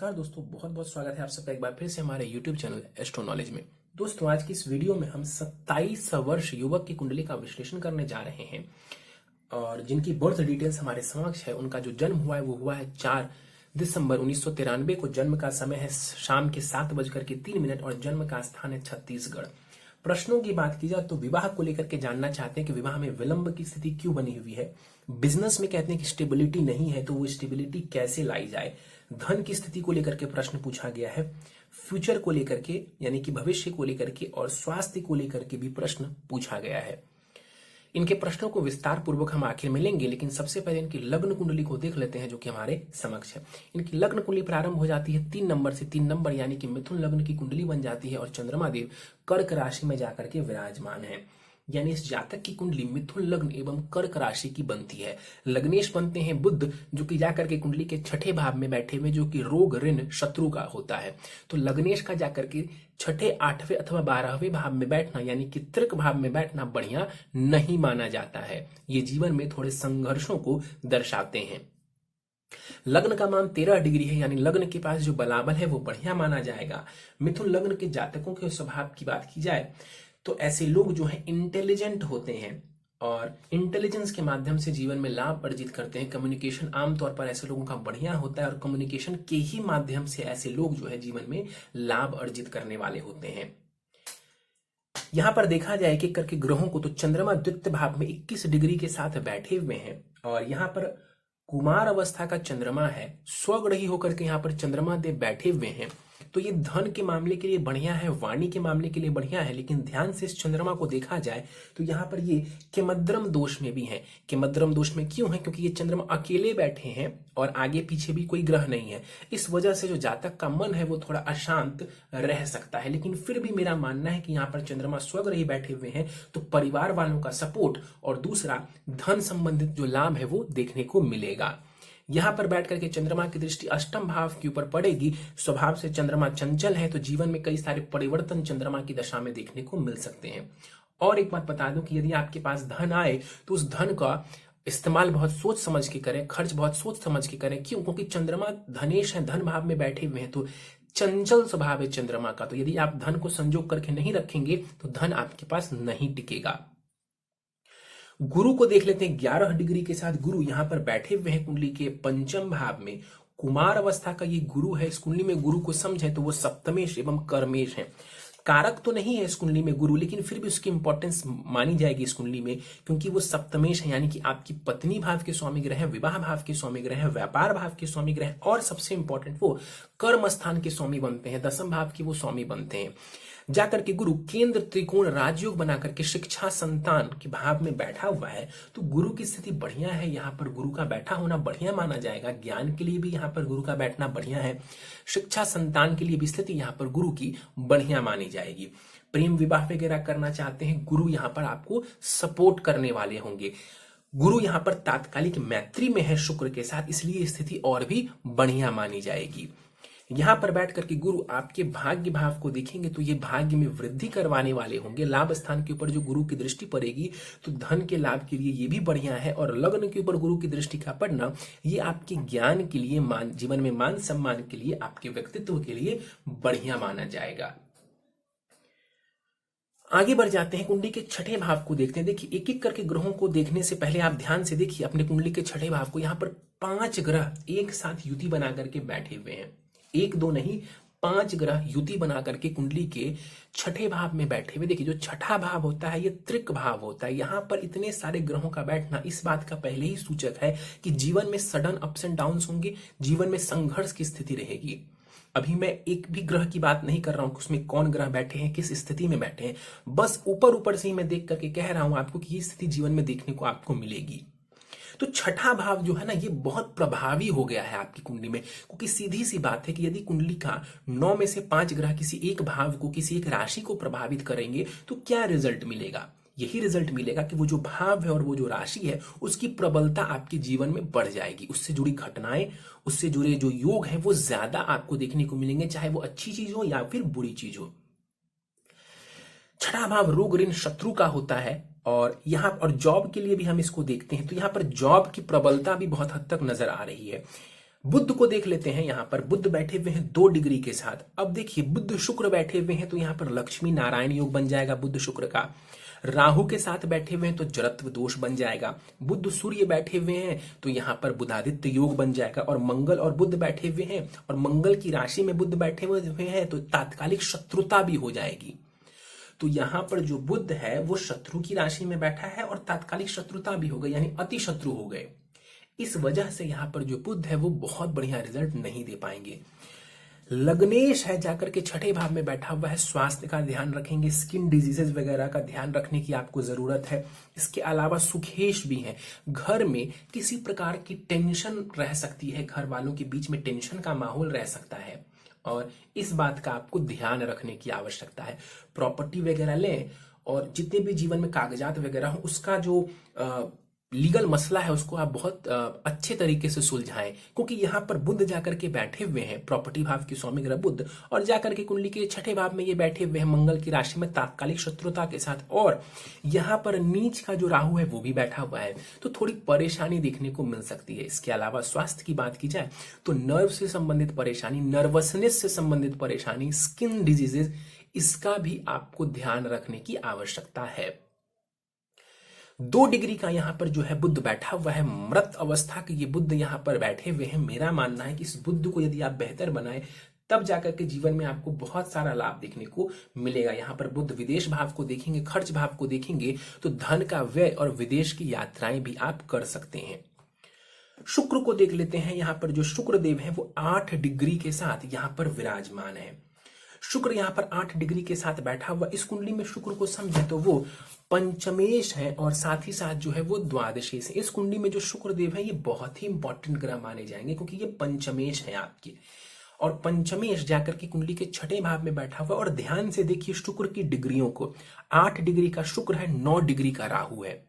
नमस्कार दोस्तों, बहुत बहुत स्वागत है आप सबका एक बार फिर से हमारे YouTube चैनल एस्ट्रो नॉलेज में। दोस्तों, आज की इस वीडियो में हम 27 वर्ष युवक की कुंडली का विश्लेषण करने जा रहे हैं और जिनकी बर्थ डिटेल्स हमारे समक्ष है। उनका जो जन्म हुआ है वो हुआ है 4 दिसंबर 1993 को। जन्म का समय है शाम के 7:03 और जन्म का स्थान है छत्तीसगढ़। प्रश्नों की बात की जाए तो विवाह को लेकर के जानना चाहते हैं कि विवाह में विलंब की स्थिति क्यों बनी हुई है। बिजनेस में कहते हैं कि स्टेबिलिटी नहीं है, तो वो स्टेबिलिटी कैसे लाई जाए। धन की स्थिति को लेकर के प्रश्न पूछा गया है। फ्यूचर को लेकर के यानी कि भविष्य को लेकर के और स्वास्थ्य को लेकर के भी प्रश्न पूछा गया है। इनके प्रश्नों को विस्तार पूर्वक हम आखिर में लेंगे, लेकिन सबसे पहले इनकी लग्न कुंडली को देख लेते हैं जो कि हमारे समक्ष है। इनकी लग्न कुंडली प्रारंभ हो जाती है 3 नंबर से। 3 नंबर यानी कि मिथुन लग्न की कुंडली बन जाती है और चंद्रमा देव कर्क राशि में जाकर के विराजमान है। यानी इस जातक की कुंडली मिथुन लग्न एवं कर्क राशि की बनती है। लग्नेश बनते हैं बुध, जो कि जाकर के कुंडली के 6ठे भाव में बैठे हुए, जो कि रोग ऋण शत्रु का होता है। तो लग्नेश का जाकर के 6ठे 8वें अथवा 12वें भाव में बैठना यानी कि त्रिक भाव में बैठना बढ़िया नहीं माना जाता है। ये जीवन में थोड़े संघर्षों को दर्शाते हैं। लग्न का मान 13 डिग्री है, यानी लग्न के पास जो बलाबल है वो बढ़िया माना जाएगा। मिथुन लग्न के जातकों के स्वभाव की बात की जाए तो ऐसे लोग जो है इंटेलिजेंट होते हैं और इंटेलिजेंस के माध्यम से जीवन में लाभ अर्जित करते हैं। कम्युनिकेशन आमतौर पर ऐसे लोगों का बढ़िया होता है और कम्युनिकेशन के ही माध्यम से ऐसे लोग जो है जीवन में लाभ अर्जित करने वाले होते हैं। यहां पर देखा जाए कि करके ग्रहों को, तो चंद्रमा द्वितीय भाव में 21 डिग्री के साथ बैठे हुए हैं और यहां पर कुमार अवस्था का चंद्रमा है। स्वग्रही होकर के यहाँ पर चंद्रमा देव बैठे हुए हैं, तो ये धन के मामले के लिए बढ़िया है, वाणी के मामले के लिए बढ़िया है। लेकिन ध्यान से इस चंद्रमा को देखा जाए तो यहाँ पर ये केमद्रम दोष में भी है। केमद्रम दोष में क्यों है? क्योंकि ये चंद्रमा अकेले बैठे हैं और आगे पीछे भी कोई ग्रह नहीं है। इस वजह से जो जातक का मन है वो थोड़ा अशांत रह सकता है। लेकिन फिर भी मेरा मानना है कि यहाँ पर चंद्रमा स्वग्रही बैठे हुए हैं तो परिवार वालों का सपोर्ट और दूसरा धन संबंधित जो लाभ है वो देखने को मिलेगा। यहां पर बैठ करके चंद्रमा की दृष्टि अष्टम भाव के ऊपर पड़ेगी। स्वभाव से चंद्रमा चंचल है, तो जीवन में कई सारे परिवर्तन चंद्रमा की दशा में देखने को मिल सकते हैं। और एक बात बता दूं कि यदि आपके पास धन आए तो उस धन का इस्तेमाल बहुत सोच समझ के करें, खर्च बहुत सोच समझ के करें। क्यों? क्योंकि चंद्रमा धनेश है, धन भाव में बैठे हुए हैं, तो चंचल स्वभाव है चंद्रमा का। तो यदि आप धन को संजोग करके नहीं रखेंगे तो धन आपके पास नहीं टिकेगा। गुरु को देख लेते हैं। 11 डिग्री के साथ गुरु यहां पर बैठे हुए हैं कुंडली के पंचम भाव में। कुमार अवस्था का ये गुरु है। इस कुंडली में गुरु को समझे तो वो सप्तमेश एवं कर्मेश है। कारक तो नहीं है इस कुंडली में गुरु, लेकिन फिर भी उसकी इंपॉर्टेंस मानी जाएगी इस कुंडली में, क्योंकि वो सप्तमेश है यानी कि आपकी पत्नी भाव के स्वामी ग्रह है, विवाह भाव के स्वामी ग्रह है, व्यापार भाव के स्वामी ग्रह है और सबसे इंपॉर्टेंट वो कर्म स्थान के स्वामी बनते हैं, दसम भाव के वो स्वामी बनते हैं। जाकर के गुरु केंद्र त्रिकोण राजयोग बना करके शिक्षा संतान के भाव में बैठा हुआ है, तो गुरु की स्थिति बढ़िया है। यहाँ पर गुरु का बैठा होना बढ़िया माना जाएगा। ज्ञान के लिए भी यहाँ पर गुरु का बैठना बढ़िया है। शिक्षा संतान के लिए भी स्थिति यहाँ पर गुरु की बढ़िया मानी जाएगी। प्रेम विवाह वगैरह करना चाहते हैं, गुरु यहाँ पर आपको सपोर्ट करने वाले होंगे। गुरु यहाँ पर तात्कालिक मैत्री में है शुक्र के साथ, इसलिए स्थिति और भी बढ़िया मानी जाएगी। यहां पर बैठ करके गुरु आपके भाग्य भाव को देखेंगे तो ये भाग्य में वृद्धि करवाने वाले होंगे। लाभ स्थान के ऊपर जो गुरु की दृष्टि पड़ेगी तो धन के लाभ के लिए ये भी बढ़िया है। और लग्न के ऊपर गुरु की दृष्टि का पड़ना ये आपके ज्ञान के लिए, जीवन में मान सम्मान के लिए, आपके व्यक्तित्व के लिए बढ़िया माना जाएगा। आगे बढ़ जाते हैं, कुंडली के 6ठे भाव को देखते हैं। देखिए, एक एक करके ग्रहों को देखने से पहले आप ध्यान से देखिए अपने कुंडली के 6ठे भाव को। यहाँ पर 5 ग्रह एक साथ युति बना करके बैठे हुए हैं। 1 2 नहीं, 5 ग्रह युति बना करके कुंडली के 6ठे भाव में बैठे हुए। देखिए, जो 6ठा भाव होता है ये त्रिक भाव होता है। यहाँ पर इतने सारे ग्रहों का बैठना इस बात का पहले ही सूचक है कि जीवन में सडन अप्स एंड डाउन्स होंगे, जीवन में संघर्ष की स्थिति रहेगी। अभी मैं एक भी ग्रह की बात नहीं कर रहा हूं कि उसमें कौन ग्रह बैठे हैं, किस स्थिति में बैठे हैं, बस ऊपर ऊपर से ही मैं देख करके कह रहा हूं आपको कि ये स्थिति जीवन में देखने को आपको मिलेगी। तो 6ठा भाव जो है ना ये बहुत प्रभावी हो गया है आपकी कुंडली में, क्योंकि सीधी सी बात है कि यदि कुंडली का 9 में से 5 ग्रह किसी एक भाव को, किसी एक राशि को प्रभावित करेंगे तो क्या रिजल्ट मिलेगा? यही रिजल्ट मिलेगा कि वो जो भाव है और वो जो राशि है उसकी प्रबलता आपके जीवन में बढ़ जाएगी। उससे जुड़ी घटनाएं, उससे जुड़े जो योग हैं वो ज्यादा आपको देखने को मिलेंगे, चाहे वो अच्छी चीज हो या फिर बुरी चीज हो। 6ठा भाव रोग ऋण शत्रु का होता है और यहाँ और जॉब के लिए भी हम इसको देखते हैं तो यहाँ पर जॉब की प्रबलता भी बहुत हद तक नजर आ रही है। बुध को देख लेते हैं। यहाँ पर बुध बैठे हुए हैं 2 डिग्री के साथ। अब देखिए बुध शुक्र बैठे हुए हैं तो यहाँ पर लक्ष्मी नारायण योग बन जाएगा बुध शुक्र का। राहु के साथ बैठे हुए हैं तो जड़त्व दोष बन जाएगा। बुध सूर्य बैठे हुए हैं तो यहाँ पर बुधादित्य योग बन जाएगा। और मंगल और बुध बैठे हुए हैं और मंगल की राशि में बुध बैठे हुए हैं तो तात्कालिक शत्रुता भी हो जाएगी। तो यहाँ पर जो बुध है वो शत्रु की राशि में बैठा है और तात्कालिक शत्रुता भी हो गई, यानी अति शत्रु हो गए। इस वजह से यहाँ पर जो बुध है वो बहुत बढ़िया रिजल्ट नहीं दे पाएंगे। लग्नेश है जाकर के 6ठे भाव में बैठा हुआ है, स्वास्थ्य का ध्यान रखेंगे, स्किन डिजीजेस वगैरह का ध्यान रखने की आपको जरूरत है। इसके अलावा सुखेश भी है, घर में किसी प्रकार की टेंशन रह सकती है, घर वालों के बीच में टेंशन का माहौल रह सकता है और इस बात का आपको ध्यान रखने की आवश्यकता है। प्रॉपर्टी वगैरह लें और जितने भी जीवन में कागजात वगैरह हो उसका जो लीगल मसला है उसको आप बहुत अच्छे तरीके से सुलझाएं, क्योंकि यहाँ पर बुध जाकर के बैठे हुए हैं, प्रॉपर्टी भाव की स्वामी ग्रह बुध, और जाकर के कुंडली के 6ठे भाव में ये बैठे हुए हैं मंगल की राशि में तात्कालिक शत्रुता के साथ। और यहाँ पर नीच का जो राहु है वो भी बैठा हुआ है, तो थोड़ी परेशानी देखने को मिल सकती है। इसके अलावा स्वास्थ्य की बात की जाए तो नर्व से संबंधित परेशानी, नर्वसनेस से संबंधित परेशानी, स्किन डिजीजेस, इसका भी आपको ध्यान रखने की आवश्यकता है। 2 डिग्री का यहाँ पर जो है बुध बैठा हुआ है, मृत अवस्था के ये बुध यहाँ पर बैठे हुए हैं। मेरा मानना है कि इस बुध को यदि आप बेहतर बनाए तब जाकर के जीवन में आपको बहुत सारा लाभ देखने को मिलेगा। यहाँ पर बुध विदेश भाव को देखेंगे, खर्च भाव को देखेंगे तो धन का व्यय और विदेश की यात्राएं भी आप कर सकते हैं। शुक्र को देख लेते हैं। यहाँ पर जो शुक्र देव है वो 8 डिग्री के साथ यहाँ पर विराजमान है। शुक्र यहाँ पर 8 डिग्री के साथ बैठा हुआ। इस कुंडली में शुक्र को समझे तो वो पंचमेश है और साथ ही साथ जो है वो द्वादशेश है। इस कुंडली में जो शुक्र देव है ये बहुत ही इंपॉर्टेंट ग्रह माने जाएंगे, क्योंकि ये पंचमेश है आपके, और पंचमेश जाकर के कुंडली के 6ठे भाव में बैठा हुआ। और ध्यान से देखिए शुक्र की डिग्रियों को, 8 डिग्री का शुक्र है, 9 डिग्री का राहु है।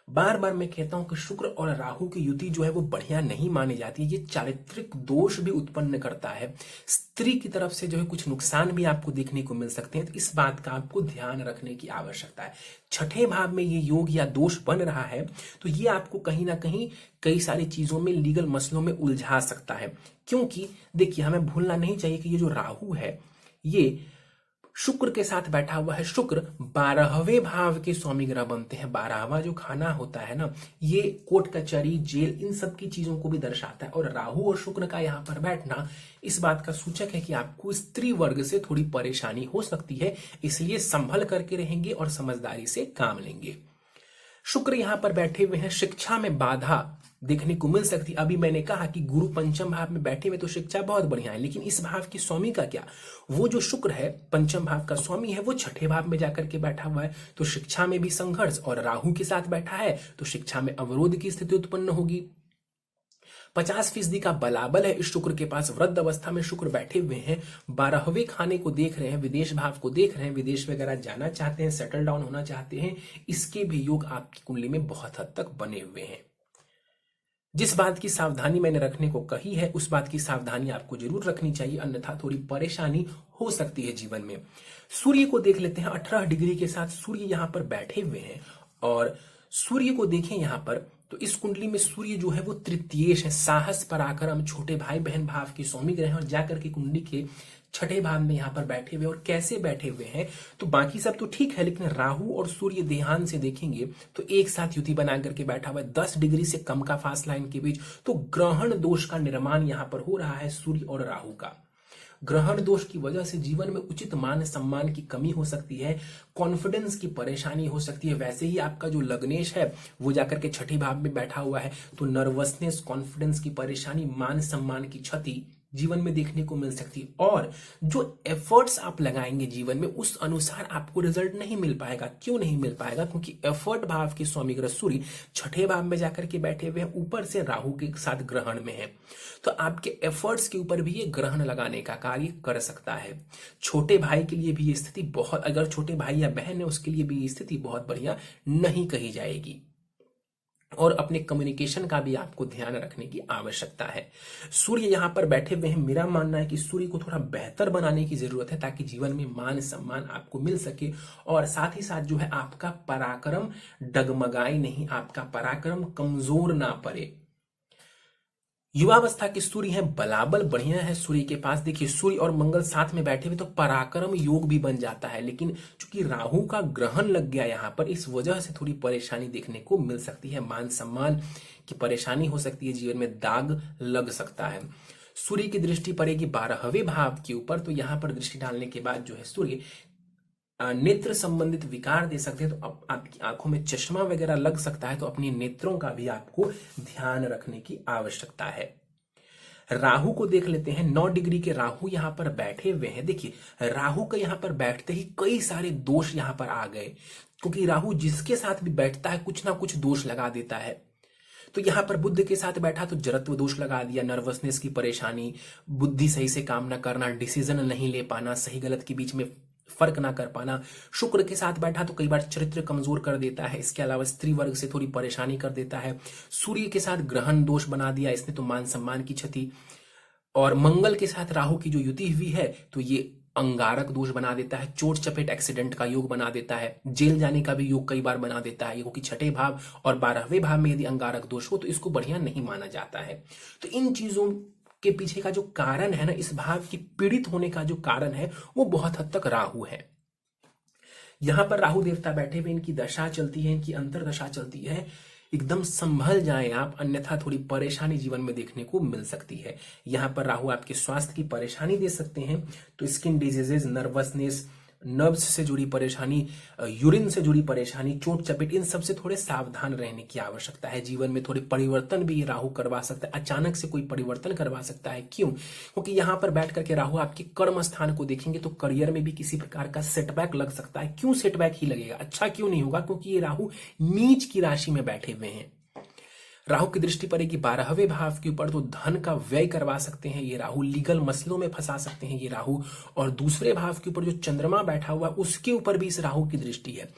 बार बार मैं कहता हूं कि शुक्र और राहु की युति जो है वो बढ़िया नहीं मानी जाती है। ये चारित्रिक दोष भी उत्पन्न करता है, स्त्री की तरफ से जो है कुछ नुकसान भी आपको देखने को मिल सकते हैं। तो इस बात का आपको ध्यान रखने की आवश्यकता है। 6ठे भाव में ये योग या दोष बन रहा है तो ये आपको कहीं ना कहीं कई सारी चीजों में, लीगल मसलों में उलझा सकता है। क्योंकि देखिए हमें भूलना नहीं चाहिए कि ये जो राहु है ये शुक्र के साथ बैठा हुआ है। शुक्र 12वें भाव के स्वामी ग्रह बनते हैं। 12वां जो खाना होता है ना, ये कोर्ट कचहरी, जेल, इन सब की चीजों को भी दर्शाता है। और राहु और शुक्र का यहाँ पर बैठना इस बात का सूचक है कि आपको स्त्री वर्ग से थोड़ी परेशानी हो सकती है, इसलिए संभल करके रहेंगे और समझदारी से काम लेंगे। शुक्र यहाँ पर बैठे हुए हैं, शिक्षा में बाधा देखने को मिल सकती। अभी मैंने कहा कि गुरु पंचम भाव में बैठे हुए तो शिक्षा बहुत बढ़िया है, लेकिन इस भाव की स्वामी का क्या, वो जो शुक्र है पंचम भाव का स्वामी है वो 6ठे भाव में जाकर के बैठा हुआ है, तो शिक्षा में भी संघर्ष, और राहु के साथ बैठा है तो शिक्षा में अवरोध की स्थिति उत्पन्न होगी। 50% का बलाबल है इस शुक्र के पास। वृद्ध अवस्था में शुक्र बैठे हुए हैं, 12वें खाने को देख रहे हैं, विदेश भाव को देख रहे हैं, विदेश वगैरह जाना चाहते हैं, सेटल डाउन होना चाहते हैं, इसके भी योग आपकी कुंडली में बहुत हद तक बने हुए हैं। जिस बात की सावधानी मैंने रखने को कही है उस बात की सावधानी आपको जरूर रखनी चाहिए, अन्यथा थोड़ी परेशानी हो सकती है जीवन में। सूर्य को देख लेते हैं। 18 डिग्री के साथ सूर्य यहाँ पर बैठे हुए हैं, और सूर्य को देखें यहाँ पर तो इस कुंडली में सूर्य जो है वो तृतीयेश है, साहस, पराक्रम, छोटे भाई बहन भाव के स्वामी ग्रह हैं। और जाकर के कुंडली के 6ठे भाव में यहाँ पर बैठे हुए, और कैसे बैठे हुए हैं तो बाकी सब तो ठीक है, लेकिन राहु और सूर्य ध्यान से देखेंगे तो एक साथ युति बना करके बैठा हुआ है, 10 डिग्री से कम का फासला इनके बीच। तो ग्रहण दोष का निर्माण यहाँ पर हो रहा है सूर्य और राहु का। ग्रहण दोष की वजह से जीवन में उचित मान सम्मान की कमी हो सकती है, कॉन्फिडेंस की परेशानी हो सकती है। वैसे ही आपका जो लग्नेश है वो जाकर के 6ठे भाव में बैठा हुआ है, तो नर्वसनेस, कॉन्फिडेंस की परेशानी, मान सम्मान की क्षति जीवन में देखने को मिल सकती है। और जो एफर्ट्स आप लगाएंगे जीवन में उस अनुसार आपको रिजल्ट नहीं मिल पाएगा। क्यों नहीं मिल पाएगा? क्योंकि एफर्ट भाव के स्वामी ग्रह सूर्य 6ठे भाव में जाकर के बैठे हुए हैं, ऊपर से राहु के साथ ग्रहण में है, तो आपके एफर्ट्स के ऊपर भी ये ग्रहण लगाने का कार्य कर सकता है। छोटे भाई के लिए भी ये स्थिति बहुत, अगर छोटे भाई या बहन है उसके लिए भी ये स्थिति बहुत बढ़िया नहीं कही जाएगी। और अपने कम्युनिकेशन का भी आपको ध्यान रखने की आवश्यकता है। सूर्य यहाँ पर बैठे हुए हैं, मेरा मानना है कि सूर्य को थोड़ा बेहतर बनाने की जरूरत है ताकि जीवन में मान सम्मान आपको मिल सके, और साथ ही साथ जो है आपका पराक्रम डगमगाए नहीं, आपका पराक्रम कमजोर ना पड़े। युवावस्था के सूर्य हैं, बलाबल बढ़िया है सूर्य के पास। देखिए सूर्य और मंगल साथ में बैठे हुए तो पराक्रम योग भी बन जाता है, लेकिन चूंकि राहु का ग्रहण लग गया यहाँ पर, इस वजह से थोड़ी परेशानी देखने को मिल सकती है। मान सम्मान की परेशानी हो सकती है, जीवन में दाग लग सकता है। सूर्य की दृष्टि पड़ेगी 12वें भाव के ऊपर, तो यहाँ पर दृष्टि डालने के बाद जो है सूर्य नेत्र संबंधित विकार दे सकते हैं। तो आपकी आंखों में चश्मा वगैरह लग सकता है, तो अपनी नेत्रों का भी आपको ध्यान रखने की आवश्यकता है। राहु को देख लेते हैं। 9 डिग्री के राहु यहां पर बैठे हुए हैं। देखिए राहु का यहां पर बैठते ही कई सारे दोष यहां पर आ गए, क्योंकि राहु जिसके साथ भी बैठता है कुछ ना कुछ दोष लगा देता है। तो यहां पर बुध के साथ बैठा तो जड़त्व दोष लगा दिया, नर्वसनेस की परेशानी, बुद्धि सही से काम ना करना, डिसीजन नहीं ले पाना, सही गलत के बीच में फर्क ना कर पाना। शुक्र के साथ बैठा तो कई बार चरित्र कमजोर कर देता है, इसके अलावा स्त्री वर्ग से थोड़ी परेशानी कर देता है। सूर्य के साथ ग्रहण दोष बना दिया इसने, तो मान सम्मान की क्षति। और मंगल के साथ राहु की जो युति हुई है तो ये अंगारक दोष बना देता है, चोट चपेट एक्सीडेंट का योग बना देता है, जेल जाने का भी योग कई बार बना देता है, क्योंकि छठे भाव और 12वें भाव में यदि अंगारक दोष हो तो इसको बढ़िया नहीं माना जाता है। तो इन चीजों के पीछे का जो कारण है ना, इस भाव की पीड़ित होने का जो कारण है वो बहुत हद तक राहु है। यहां पर राहु देवता बैठे हुए, इनकी दशा चलती है, इनकी अंतरदशा चलती है। एकदम संभल जाएं आप, अन्यथा थोड़ी परेशानी जीवन में देखने को मिल सकती है। यहां पर राहु आपके स्वास्थ्य की परेशानी दे सकते हैं, तो स्किन डिजीजेज, नर्वसनेस, नर्व्स से जुड़ी परेशानी, यूरिन से जुड़ी परेशानी, चोट चपेट, इन सब से थोड़े सावधान रहने की आवश्यकता है। जीवन में थोड़े परिवर्तन भी ये राहु करवा सकता है, अचानक से कोई परिवर्तन करवा सकता है। क्यों? क्योंकि यहां पर बैठ करके राहु आपके कर्म स्थान को देखेंगे, तो करियर में भी किसी प्रकार का सेटबैक लग सकता है। क्यों सेटबैक ही लगेगा, अच्छा क्यों नहीं होगा? क्योंकि ये राहु नीच की राशि में बैठे हुए हैं। राहु की दृष्टि पड़ेगी 12वें भाव के ऊपर, तो धन का व्यय करवा सकते हैं ये राहु, लीगल मसलों में फंसा सकते हैं ये राहु। और दूसरे भाव के ऊपर जो चंद्रमा बैठा हुआ उसके ऊपर भी इस राहु की दृष्टि है।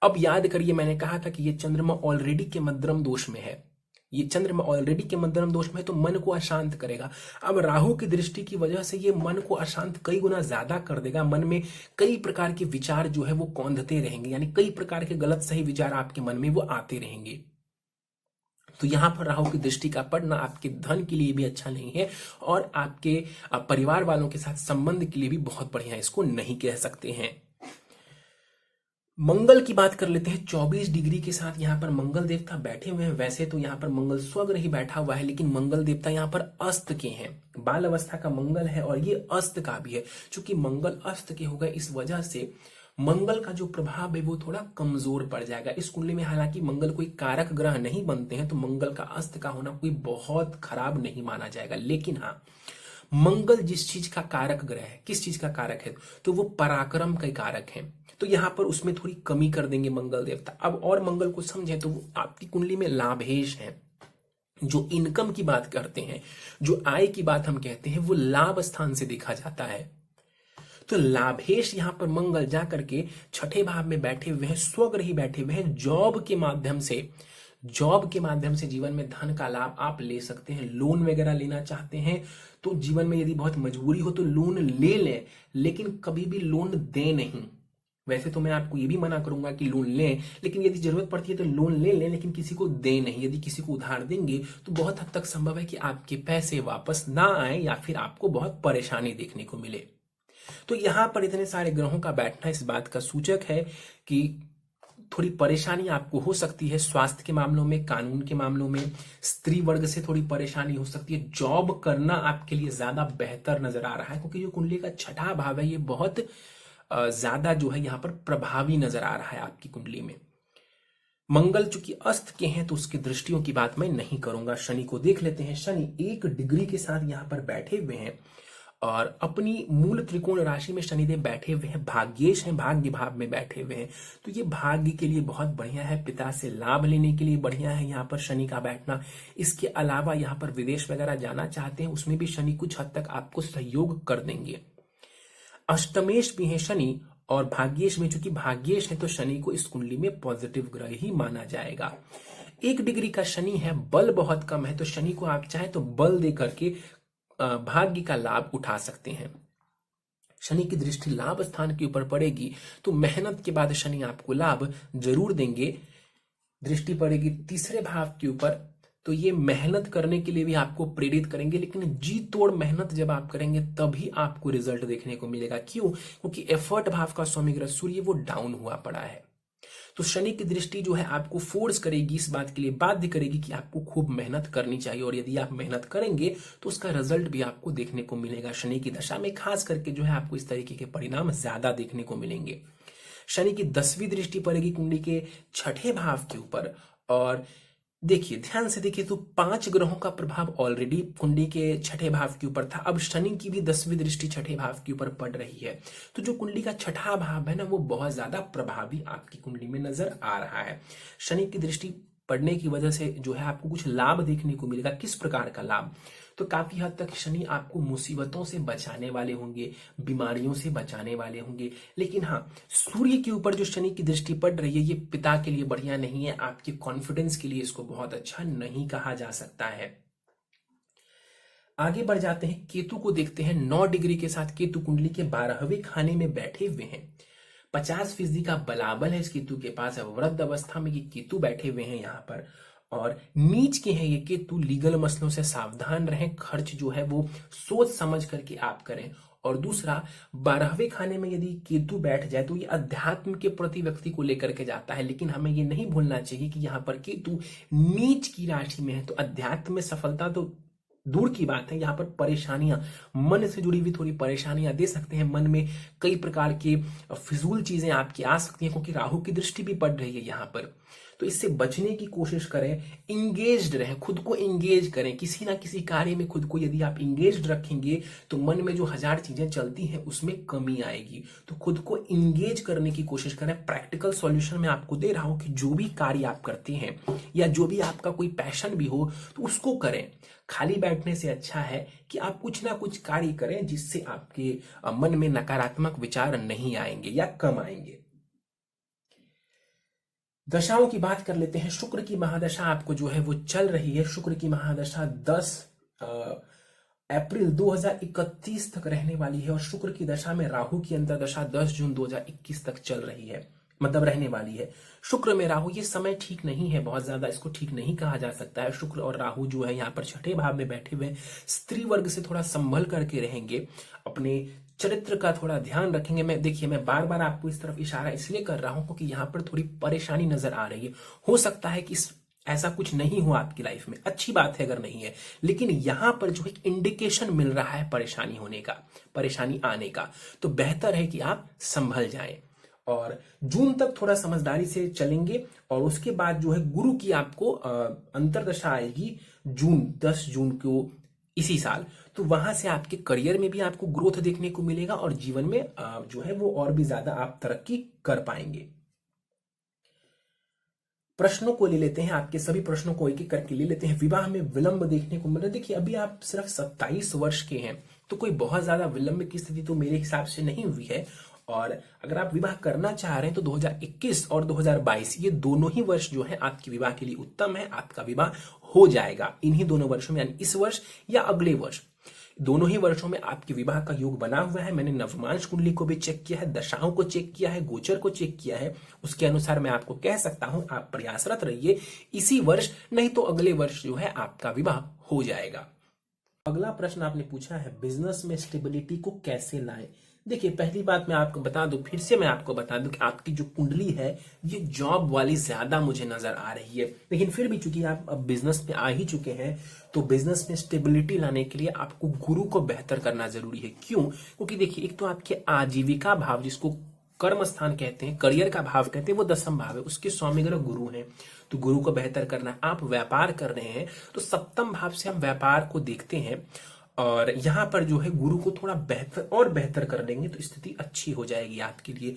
अब याद करिए, मैंने कहा था कि ये चंद्रमा ऑलरेडी के मध्यम दोष में है, ये चंद्रमा ऑलरेडी के मध्यम दोष में है, तो मन को अशांत करेगा। अब राहु की दृष्टि की वजह से ये मन को अशांत कई गुना ज्यादा कर देगा। मन में कई प्रकार के विचार जो है वो कौंधते रहेंगे, यानी कई प्रकार के गलत सही विचार आपके मन में वो आते रहेंगे। तो यहां पर राहु की दृष्टि का पड़ना आपके धन के लिए भी अच्छा नहीं है, और आपके परिवार वालों के साथ संबंध के लिए भी बहुत बढ़िया इसको नहीं कह सकते हैं। मंगल की बात कर लेते हैं। 24 डिग्री के साथ यहाँ पर मंगल देवता बैठे हुए हैं। वैसे तो यहाँ पर मंगल स्वग्र ही बैठा हुआ है, लेकिन मंगल देवता यहाँ पर अस्त के हैं। बाल अवस्था का मंगल है और ये अस्त का भी है। चूंकि मंगल अस्त के हो गए, इस वजह से मंगल का जो प्रभाव है वो थोड़ा कमजोर पड़ जाएगा इस कुंडली में। हालांकि मंगल कोई कारक ग्रह नहीं बनते हैं, तो मंगल का अस्त का होना कोई बहुत खराब नहीं माना जाएगा। लेकिन हाँ, मंगल जिस चीज का कारक ग्रह है, किस चीज का कारक है, तो वो पराक्रम का कारक है। तो यहां पर उसमें थोड़ी कमी कर देंगे मंगल देवता। अब और मंगल को समझे तो वो आपकी कुंडली में लाभेश है। जो इनकम की बात करते हैं, जो आय की बात हम कहते हैं, वो लाभ स्थान से देखा जाता है। तो लाभेश यहां पर मंगल जा करके छठे भाव में बैठे हुए हैं, स्वग्रह ही बैठे हुए हैं। जॉब के माध्यम से जीवन में धन का लाभ आप ले सकते हैं। लोन वगैरह लेना चाहते हैं तो जीवन में यदि बहुत मजबूरी हो तो लोन ले लें, लेकिन कभी भी लोन दें नहीं। वैसे तो मैं आपको ये भी मना करूंगा कि लोन लें, लेकिन यदि जरूरत पड़ती है तो लोन ले लें, लेकिन किसी को दें नहीं। यदि किसी को उधार देंगे तो बहुत हद तक संभव है कि आपके पैसे वापस ना आए या फिर आपको बहुत परेशानी देखने को मिले। तो यहां पर इतने सारे ग्रहों का बैठना इस बात का सूचक है कि थोड़ी परेशानी आपको हो सकती है। स्वास्थ्य के मामलों में, कानून के मामलों में, स्त्री वर्ग से थोड़ी परेशानी हो सकती है। जॉब करना आपके लिए ज्यादा बेहतर नजर आ रहा है, क्योंकि जो कुंडली का छठा भाव है ये बहुत ज्यादा जो है यहाँ पर प्रभावी नजर आ रहा है आपकी कुंडली में। मंगल चूंकि अस्त के हैं तो उसकी दृष्टियों की बात मैं नहीं करूंगा। शनि को देख लेते हैं। शनि 1 डिग्री के साथ यहाँ पर बैठे हुए हैं और अपनी मूल त्रिकोण राशि में शनिदेव बैठे हुए हैं। भाग्येश हैं, भाग्य भाव में बैठे हुए हैं, तो ये भाग्य के लिए बहुत बढ़िया है। पिता से लाभ लेने के लिए बढ़िया है यहाँ पर शनि का बैठना। इसके अलावा यहाँ पर विदेश वगैरह जाना चाहते हैं, उसमें भी शनि कुछ हद तक आपको सहयोग कर देंगे। अष्टमेश भी है शनि, और भाग्येश में, चूंकि भाग्येश है तो शनि को इस कुंडली में पॉजिटिव ग्रह ही माना जाएगा। 1 डिग्री का शनि है, बल बहुत कम है, तो शनि को आप चाहे तो बल दे करके भाग्य का लाभ उठा सकते हैं। शनि की दृष्टि लाभ स्थान के ऊपर पड़ेगी तो मेहनत के बाद शनि आपको लाभ जरूर देंगे। दृष्टि पड़ेगी तीसरे भाव के ऊपर, तो ये मेहनत करने के लिए भी आपको प्रेरित करेंगे, लेकिन जी तोड़ मेहनत जब आप करेंगे तभी आपको रिजल्ट देखने को मिलेगा। क्यों? क्योंकि एफर्ट भाव का स्वामी ग्रह सूर्य वो डाउन हुआ पड़ा है। तो शनि की दृष्टि जो है आपको फोर्स करेगी, इस बात के लिए बाध्य करेगी कि आपको खूब मेहनत करनी चाहिए, और यदि आप मेहनत करेंगे तो उसका रिजल्ट भी आपको देखने को मिलेगा। शनि की दशा में खास करके जो है आपको इस तरीके के परिणाम ज्यादा देखने को मिलेंगे। शनि की 10वीं दृष्टि पड़ेगी कुंडली के छठे भाव के ऊपर, और देखिए ध्यान से देखिए तो 5 ग्रहों का प्रभाव ऑलरेडी कुंडली के छठे भाव के ऊपर था, अब शनि की भी 10वीं दृष्टि छठे भाव के ऊपर पड़ रही है। तो जो कुंडली का छठा भाव है ना, वो बहुत ज्यादा प्रभावी आपकी कुंडली में नजर आ रहा है। शनि की दृष्टि पड़ने की वजह से जो है आपको कुछ लाभ देखने को मिलेगा। किस प्रकार का लाभ? तो काफी हद तक शनि आपको मुसीबतों से बचाने वाले होंगे, बीमारियों से बचाने वाले होंगे। लेकिन हाँ, सूर्य के ऊपर जो शनि की दृष्टि पड़ रही है, ये पिता के लिए बढ़िया नहीं है, आपके कॉन्फिडेंस के लिए इसको बहुत अच्छा नहीं कहा जा सकता है। आगे बढ़ जाते हैं, केतु को देखते हैं। 9 डिग्री के साथ केतु कुंडली के 12वें खाने में बैठे हुए हैं। 50% का बलाबल है इस केतु के पास। वृद्ध अवस्था में ये केतु बैठे हुए हैं यहाँ पर, और नीच के हैं ये केतु। लीगल मसलों से सावधान रहें, खर्च जो है वो सोच समझ करके आप करें। और दूसरा, 12वें खाने में यदि केतु बैठ जाए तो ये अध्यात्म के प्रति व्यक्ति को लेकर के जाता है, लेकिन हमें ये नहीं भूलना चाहिए कि यहाँ पर केतु नीच की राशि में है, तो अध्यात्म में सफलता तो दूर की बात है, यहाँ पर परेशानियां, मन से जुड़ी हुई थोड़ी परेशानियां दे सकते हैं। मन में कई प्रकार की फिजूल चीजें आपकी आ सकती हैं, क्योंकि राहु की दृष्टि भी पड़ रही है यहाँ पर। तो इससे बचने की कोशिश करें, इंगेज्ड रहें, खुद को इंगेज करें किसी ना किसी कार्य में। खुद को यदि आप इंगेज्ड रखेंगे तो मन में जो 1000 चीजें चलती हैं उसमें कमी आएगी। तो खुद को इंगेज करने की कोशिश करें। प्रैक्टिकल सॉल्यूशन मैं आपको दे रहा हूं कि जो भी कार्य आप करते हैं या जो भी आपका कोई पैशन भी हो तो उसको करें। खाली बैठने से अच्छा है कि आप कुछ ना कुछ कार्य करें जिससे आपके मन में नकारात्मक विचार नहीं आएंगे या कम आएंगे। दशाओं की बात कर लेते हैं। शुक्र की महादशा आपको जो है वो चल रही है। शुक्र की महादशा 10 अप्रैल 2031 तक रहने वाली है, और शुक्र की दशा में राहु की अंतर्दशा 10 जून 2021 तक चल रही है, मतलब रहने वाली है। शुक्र में राहु, ये समय ठीक नहीं है, बहुत ज्यादा इसको ठीक नहीं कहा जा सकता है। शुक्र और राहु जो है यहाँ पर छठे भाव में बैठे हुए, स्त्री वर्ग से थोड़ा संभल करके रहेंगे, अपने चरित्र का थोड़ा ध्यान रखेंगे। मैं बार बार आपको इस तरफ इशारा इसलिए कर रहा हूं क्योंकि यहाँ पर थोड़ी परेशानी नजर आ रही है। हो सकता है कि ऐसा कुछ नहीं हो आपकी लाइफ में, अच्छी बात है अगर नहीं है, लेकिन यहां पर जो एक इंडिकेशन मिल रहा है परेशानी होने का, परेशानी आने का, तो बेहतर है कि आप संभल जाएं। और जून तक थोड़ा समझदारी से चलेंगे, और उसके बाद जो है गुरु की आपको अंतर्दशा आएगी जून 10 जून को इसी साल। तो वहां से आपके करियर में भी आपको ग्रोथ देखने को मिलेगा, और जीवन में जो है वो और भी ज्यादा आप तरक्की कर पाएंगे। प्रश्नों को ले लेते हैं, आपके सभी प्रश्नों को एक एक करके ले लेते हैं। विवाह में विलंब देखने को मिल रहा है। देखिए अभी आप सिर्फ 27 वर्ष के हैं, तो कोई बहुत ज्यादा विलंब की स्थिति तो मेरे हिसाब से नहीं हुई है। और अगर आप विवाह करना चाह रहे हैं तो 2021 और 2022 ये दोनों ही वर्ष जो है आपके विवाह के लिए उत्तम है। आपका विवाह हो जाएगा इन्हीं दोनों वर्षों में, यानी इस वर्ष या अगले वर्ष, दोनों ही वर्षों में आपके विवाह का योग बना हुआ है। मैंने नवमांश कुंडली को भी चेक किया है, दशाओं को चेक किया है, गोचर को चेक किया है। उसके अनुसार मैं आपको कह सकता हूं आप प्रयासरत रहिए, इसी वर्ष नहीं तो अगले वर्ष जो है आपका विवाह हो जाएगा। अगला प्रश्न आपने पूछा है, बिजनेस में स्टेबिलिटी को कैसे लाएं। देखिए पहली बात मैं आपको बता दूं, फिर से मैं आपको बता दूं कि आपकी जो कुंडली है ये जॉब वाली ज्यादा मुझे नजर आ रही है। लेकिन फिर भी चूंकि आप अब बिजनेस में आ ही चुके हैं, तो बिजनेस में स्टेबिलिटी लाने के लिए आपको गुरु को बेहतर करना जरूरी है। क्यों? क्योंकि देखिए एक तो आपके आजीविका भाव, जिसको कर्म स्थान कहते हैं, करियर का भाव कहते हैं, वो 10th भाव है, उसके स्वामी ग्रह गुरु हैं। तो गुरु को बेहतर करना। आप व्यापार कर रहे हैं तो 7th भाव से हम व्यापार को देखते हैं, और यहां पर जो है गुरु को थोड़ा बेहतर कर देंगे तो स्थिति अच्छी हो जाएगी आपके लिए।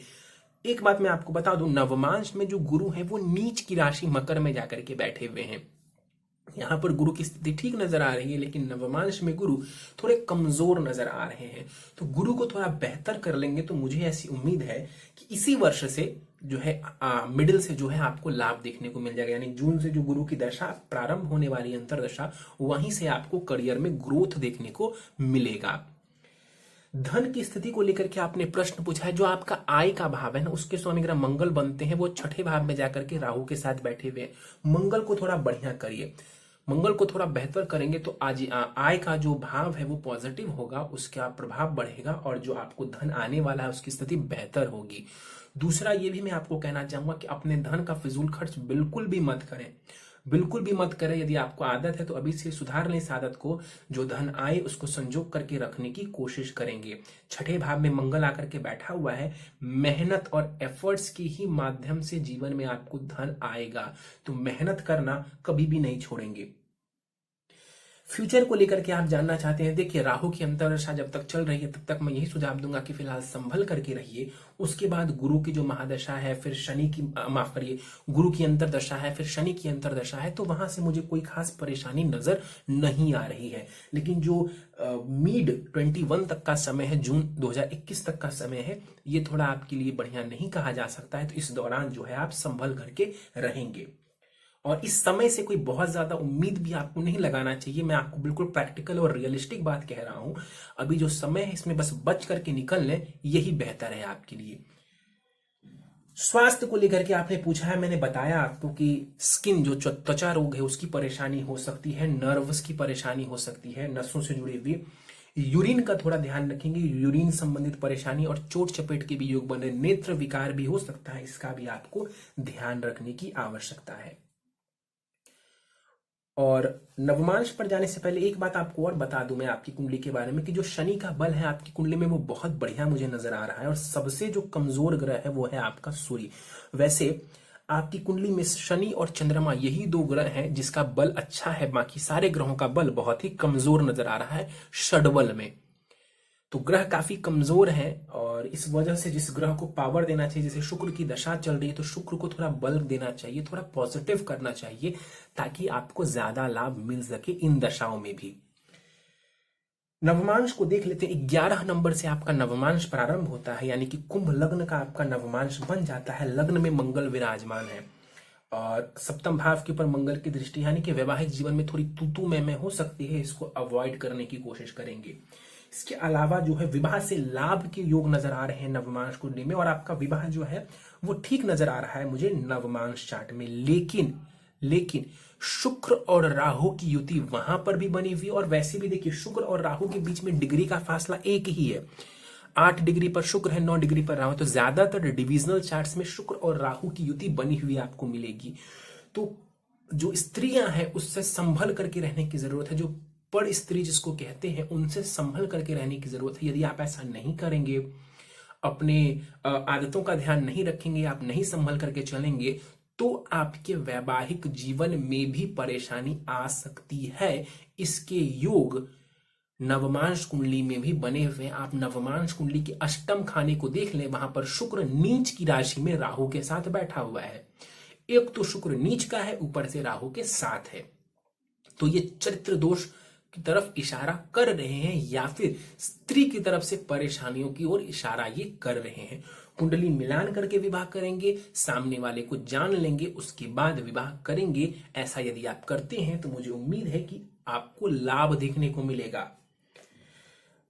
एक बात मैं आपको बता दूं, नवमांश में जो गुरु है वो नीच की राशि मकर में जाकर के बैठे हुए हैं। यहां पर गुरु की स्थिति ठीक नजर आ रही है, लेकिन नवमांश में गुरु थोड़े कमजोर नजर आ रहे हैं। तो गुरु को थोड़ा बेहतर कर लेंगे तो मुझे ऐसी उम्मीद है कि इसी वर्ष से जो है मिडिल से जो है आपको लाभ देखने को मिल जाएगा। यानी जून से जो गुरु की दशा प्रारंभ होने वाली अंतरदशा, वहीं से आपको करियर में ग्रोथ देखने को मिलेगा। धन की स्थिति को लेकर के आपने प्रश्न पूछा है। जो आपका आय का भाव है ना, उसके स्वामी ग्रह मंगल बनते हैं, वो छठे भाव में जाकर के राहु के साथ बैठे हुए हैं। मंगल को थोड़ा बढ़िया करिए। मंगल को थोड़ा बेहतर करेंगे तो आज आय का जो भाव है वो पॉजिटिव होगा, उसका प्रभाव बढ़ेगा और जो आपको धन आने वाला है उसकी स्थिति बेहतर होगी। दूसरा ये भी मैं आपको कहना चाहूंगा कि अपने धन का फिजूल खर्च बिल्कुल भी मत करें, बिल्कुल भी मत करें। यदि आपको आदत है तो अभी से सुधार लें इस आदत को। जो धन आए उसको संजोग करके रखने की कोशिश करेंगे। छठे भाव में मंगल आकर के बैठा हुआ है, मेहनत और एफर्ट्स के ही माध्यम से जीवन में आपको धन आएगा, तो मेहनत करना कभी भी नहीं छोड़ेंगे। फ्यूचर को लेकर के आप जानना चाहते हैं, देखिए राहु की अंतर्दशा जब तक चल रही है तब तक मैं यही सुझाव दूंगा कि फिलहाल संभल करके रहिए। उसके बाद गुरु की जो महादशा है, फिर शनि की माफ करिए, गुरु की अंतर्दशा है, फिर शनि की अंतर्दशा है, तो वहां से मुझे कोई खास परेशानी नजर नहीं आ रही है। लेकिन जो मिड 21 तक का समय है, जून 2021 तक का समय है, ये थोड़ा आपके लिए बढ़िया नहीं कहा जा सकता है। तो इस दौरान जो है आप संभल करके रहेंगे और इस समय से कोई बहुत ज्यादा उम्मीद भी आपको नहीं लगाना चाहिए। मैं आपको बिल्कुल प्रैक्टिकल और रियलिस्टिक बात कह रहा हूं। अभी जो समय है इसमें बस बच करके निकल लें, यही बेहतर है आपके लिए। स्वास्थ्य को लेकर के आपने पूछा है, मैंने बताया आपको कि स्किन जो त्वचा रोग है उसकी परेशानी हो सकती है, नर्व्स की परेशानी हो सकती है, नसों से जुड़ी हुई। यूरिन का थोड़ा ध्यान रखेंगे, यूरिन संबंधित परेशानी और चोट चपेट के भी योग बने, नेत्र विकार भी हो सकता है, इसका भी आपको ध्यान रखने की आवश्यकता है। और नवमांश पर जाने से पहले एक बात आपको और बता दूं मैं आपकी कुंडली के बारे में कि जो शनि का बल है आपकी कुंडली में वो बहुत बढ़िया मुझे नजर आ रहा है और सबसे जो कमजोर ग्रह है वो है आपका सूर्य। वैसे आपकी कुंडली में शनि और चंद्रमा यही दो ग्रह हैं जिसका बल अच्छा है, बाकी सारे ग्रहों का बल बहुत ही कमजोर नजर आ रहा है षडबल में। तो ग्रह काफी कमजोर है और इस वजह से जिस ग्रह को पावर देना चाहिए, जैसे शुक्र की दशा चल रही है तो शुक्र को थोड़ा बल देना चाहिए, थोड़ा पॉजिटिव करना चाहिए ताकि आपको ज्यादा लाभ मिल सके इन दशाओं में भी। नवमांश को देख लेते हैं। 11 नंबर से आपका नवमांश प्रारंभ होता है, यानी कि कुंभ लग्न का आपका नवमांश बन जाता है। लग्न में मंगल विराजमान है और सप्तम भाव के ऊपर मंगल की दृष्टि, यानी कि वैवाहिक जीवन में थोड़ी तू में हो सकती है, इसको अवॉइड करने की कोशिश करेंगे। इसके अलावा जो है विवाह से लाभ के योग नजर आ रहे हैं नवमांश कुंडली में और आपका विवाह जो है वो ठीक नजर आ रहा है मुझे नवमांश चार्ट में। लेकिन शुक्र और राहु की युति वहां पर भी बनी हुई और वैसे भी देखिए शुक्र और राहु के बीच में डिग्री का फासला एक ही है। 8 डिग्री पर शुक्र है, 9 डिग्री पर राहु, तो ज्यादातर डिविजनल चार्ट्स में शुक्र और राहु की युति बनी हुई आपको मिलेगी। तो जो स्त्रियां हैं उससे संभल करके रहने की जरूरत है, जो पर स्त्री जिसको कहते हैं उनसे संभल करके रहने की जरूरत है। यदि आप ऐसा नहीं करेंगे, अपने आदतों का ध्यान नहीं रखेंगे, आप नहीं संभल करके चलेंगे, तो आपके वैवाहिक जीवन में भी परेशानी आ सकती है। इसके योग नवमांश कुंडली में भी बने हुए। आप नवमांश कुंडली के अष्टम खाने को देख लें, वहां पर शुक्र नीच की राशि में राहु के साथ बैठा हुआ है। एक तो शुक्र नीच का है, ऊपर से राहु के साथ है, तो ये चरित्र दोष की तरफ इशारा कर रहे हैं या फिर स्त्री की तरफ से परेशानियों की ओर इशारा ये कर रहे हैं। कुंडली मिलान करके विवाह करेंगे, सामने वाले को जान लेंगे, उसके बाद विवाह करेंगे। ऐसा यदि आप करते हैं तो मुझे उम्मीद है कि आपको लाभ देखने को मिलेगा।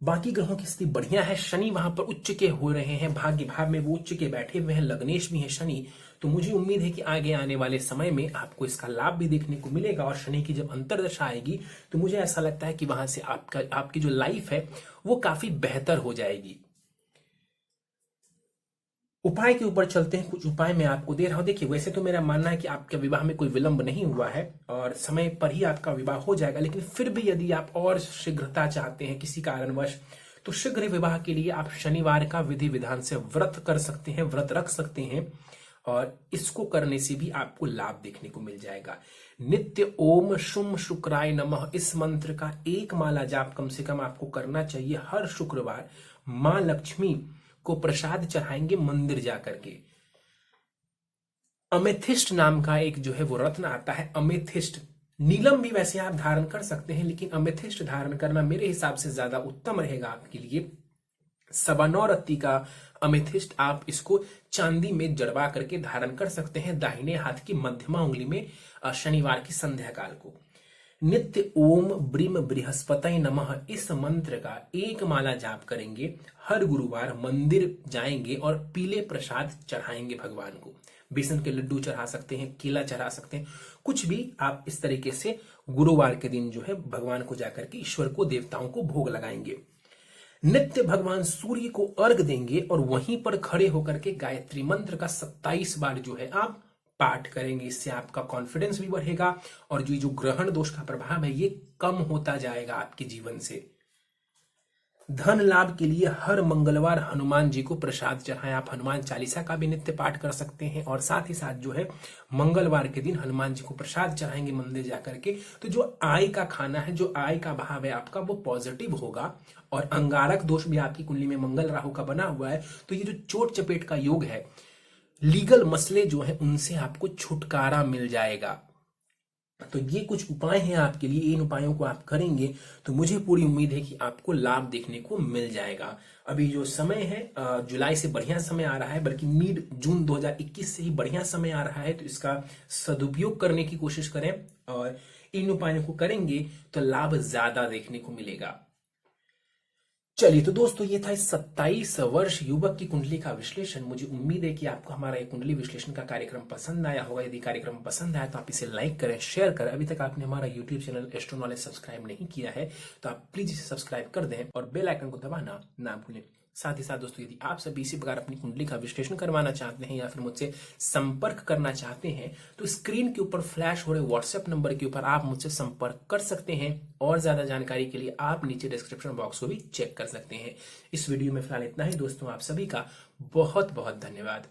बाकी ग्रहों की स्थिति बढ़िया है। शनि वहां पर उच्च के हो रहे हैं, भाग्य भाव में वो उच्च के बैठे हुए हैं, लग्नेश भी है शनि, तो मुझे उम्मीद है कि आगे आने वाले समय में आपको इसका लाभ भी देखने को मिलेगा। और शनि की जब अंतर्दशा आएगी तो मुझे ऐसा लगता है कि वहां से आपकी जो लाइफ है वो काफी बेहतर हो जाएगी। उपाय के ऊपर चलते हैं, कुछ उपाय मैं आपको दे रहा हूं। देखिए वैसे तो मेरा मानना है कि आपके विवाह में कोई विलंब नहीं हुआ है और समय पर ही आपका विवाह हो जाएगा, लेकिन फिर भी यदि आप और शीघ्रता चाहते हैं किसी कारणवश, तो शीघ्र विवाह के लिए आप शनिवार का विधि विधान से व्रत कर सकते हैं, व्रत रख सकते हैं और इसको करने से भी आपको लाभ देखने को मिल जाएगा। नित्य ओम शुम शुक्राय नमः इस मंत्र का एक माला जाप कम से कम आपको करना चाहिए हर शुक्रवार। मां लक्ष्मी को प्रसाद चढ़ाएंगे मंदिर जाकर के। अमेथिस्ट नाम का एक जो है वो रत्न आता है, अमेथिस्ट। नीलम भी वैसे आप धारण कर सकते हैं, लेकिन अमेथिस्ट धारण करना मेरे हिसाब से ज्यादा उत्तम रहेगा आपके लिए। 9.25 रत्ती का अमेथिस्ट आप इसको चांदी में जड़वा करके धारण कर सकते हैं दाहिने हाथ की मध्यमा उंगली में शनिवार की संध्या काल को। नित्य ओम ब्रीम बृहस्पतये नमः इस मंत्र का एक माला जाप करेंगे। हर गुरुवार मंदिर जाएंगे और पीले प्रसाद चढ़ाएंगे भगवान को। बेसन के लड्डू चढ़ा सकते हैं, केला चढ़ा सकते हैं, कुछ भी आप इस तरीके से गुरुवार के दिन जो है भगवान को जाकर के ईश्वर को, देवताओं को भोग लगाएंगे। नित्य भगवान सूर्य को अर्घ देंगे और वहीं पर खड़े होकर के गायत्री मंत्र का 27 बार जो है आप पाठ करेंगे। इससे आपका कॉन्फिडेंस भी बढ़ेगा और जो ग्रहण दोष का प्रभाव है ये कम होता जाएगा आपके जीवन से। धन लाभ के लिए हर मंगलवार हनुमान जी को प्रसाद चढ़ाएं। आप हनुमान चालीसा का भी नित्य पाठ कर सकते हैं और साथ ही साथ जो है मंगलवार के दिन हनुमान जी को प्रसाद चढ़ाएंगे मंदिर जाकर के। तो जो आय का खाना है, जो आय का भाव है आपका, वो पॉजिटिव होगा। और अंगारक दोष भी आपकी कुंडली में मंगल राहु का बना हुआ है, तो ये जो चोट चपेट का योग है, लीगल मसले जो है उनसे आपको छुटकारा मिल जाएगा। तो ये कुछ उपाय हैं आपके लिए, इन उपायों को आप करेंगे तो मुझे पूरी उम्मीद है कि आपको लाभ देखने को मिल जाएगा। अभी जो समय है जुलाई से बढ़िया समय आ रहा है, बल्कि मिड जून 2021 से ही बढ़िया समय आ रहा है, तो इसका सदुपयोग करने की कोशिश करें और इन उपायों को करेंगे तो लाभ ज्यादा देखने को मिलेगा। चलिए तो दोस्तों, ये था 27 वर्ष युवक की कुंडली का विश्लेषण। मुझे उम्मीद है कि आपको हमारा ये कुंडली विश्लेषण का कार्यक्रम पसंद आया होगा। यदि कार्यक्रम पसंद आया तो आप इसे लाइक करें, शेयर करें। अभी तक आपने हमारा YouTube channel astro knowledge subscribe नहीं किया है तो आप प्लीज इसे सब्सक्राइब कर दें और बेल आइकन को दबाना ना भूलें। साथ ही साथ दोस्तों, यदि आप सभी इसी प्रकार अपनी कुंडली का विश्लेषण करवाना चाहते हैं या फिर मुझसे संपर्क करना चाहते हैं तो स्क्रीन के ऊपर फ्लैश हो रहे व्हाट्सएप नंबर के ऊपर आप मुझसे संपर्क कर सकते हैं। और ज्यादा जानकारी के लिए आप नीचे डिस्क्रिप्शन बॉक्स को भी चेक कर सकते हैं। इस वीडियो में फिलहाल इतना ही दोस्तों, आप सभी का बहुत बहुत धन्यवाद।